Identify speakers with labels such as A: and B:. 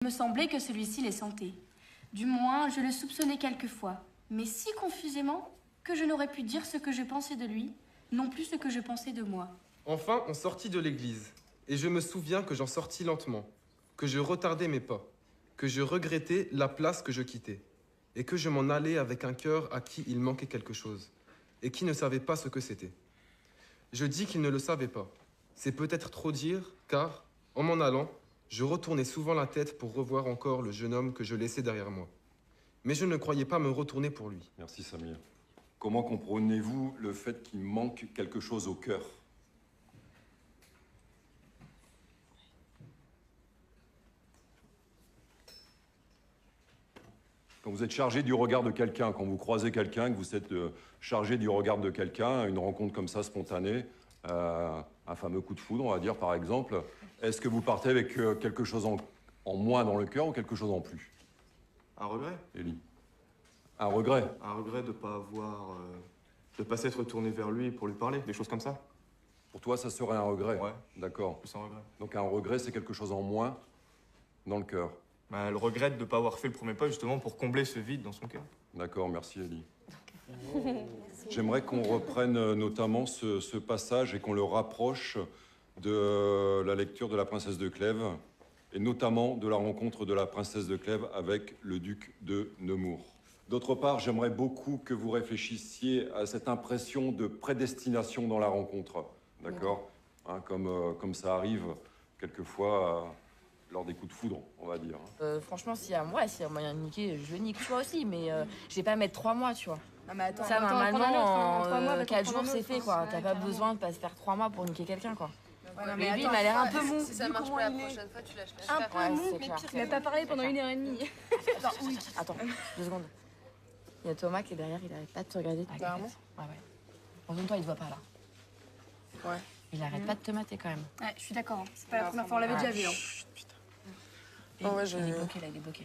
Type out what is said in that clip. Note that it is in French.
A: Il me semblait que celui-ci les sentait. Du moins, je le soupçonnais quelquefois, mais si confusément que je n'aurais pu dire ce que je pensais de lui, non plus ce que je pensais de moi.
B: Enfin, on sortit de l'église, et je me souviens que j'en sortis lentement, que je retardais mes pas, que je regrettais la place que je quittais, et que je m'en allais avec un cœur à qui il manquait quelque chose, et qui ne savait pas ce que c'était. Je dis qu'il ne le savait pas. C'est peut-être trop dire, car, en m'en allant, je retournais souvent la tête pour revoir encore le jeune homme que je laissais derrière moi. Mais je ne croyais pas me retourner pour lui.
C: Merci Samir. Comment comprenez-vous le fait qu'il manque quelque chose au cœur? Quand vous êtes chargé du regard de quelqu'un, quand vous croisez quelqu'un, que vous êtes chargé du regard de quelqu'un, une rencontre comme ça spontanée, un fameux coup de foudre, on va dire par exemple, est-ce que vous partez avec quelque chose en moins dans le cœur ou quelque chose en plus?
D: Un regret.
C: Élie. Un regret.
D: Un regret de pas avoir... de pas s'être tourné vers lui pour lui parler, des choses comme ça.
C: Pour toi, ça serait un regret?
D: Ouais.
C: D'accord.
D: Plus un regret.
C: Donc un regret, c'est quelque chose en moins dans le cœur.
D: Bah, le regret de ne pas avoir fait le premier pas justement pour combler ce vide dans son cœur.
C: D'accord, merci Elie. J'aimerais qu'on reprenne notamment ce passage et qu'on le rapproche de la lecture de la princesse de Clèves et notamment de la rencontre de la princesse de Clèves avec le duc de Nemours. D'autre part, j'aimerais beaucoup que vous réfléchissiez à cette impression de prédestination dans la rencontre, d'accord, hein, comme ça arrive quelquefois lors des coups de foudre, on va dire.
E: Franchement, s'il y a moyen de niquer, je nique toi aussi, mais je vais pas mettre 3 mois, tu vois.
A: Non mais attends,
E: Ça, normalement, en
A: 3 mois,
E: 4 jours, c'est fait, quoi. T'as pas besoin de pas se faire 3 mois pour niquer quelqu'un, quoi.
A: Ouais,
E: Mais lui, il m'a l'air un peu mou.
F: Si ça marche pas la prochaine fois, tu lâches la
A: Un
F: chair.
A: peu
E: Ouais,
A: mou,
E: c'est
A: mais
E: clair.
A: pire, il a pas parlé pendant 1h30.
E: Attends, 2 secondes. Il y a Thomas qui est derrière, il arrête pas de te regarder.
F: Vraiment?
E: Ouais. Retourne-toi, il te voit pas là.
F: Ouais.
E: Il arrête pas de te mater quand même.
A: Ouais, je suis d'accord, hein. C'est pas la première fois, on l'avait déjà vu. Hein.
F: Oh ouais,
E: Il est bloqué là, il est bloqué.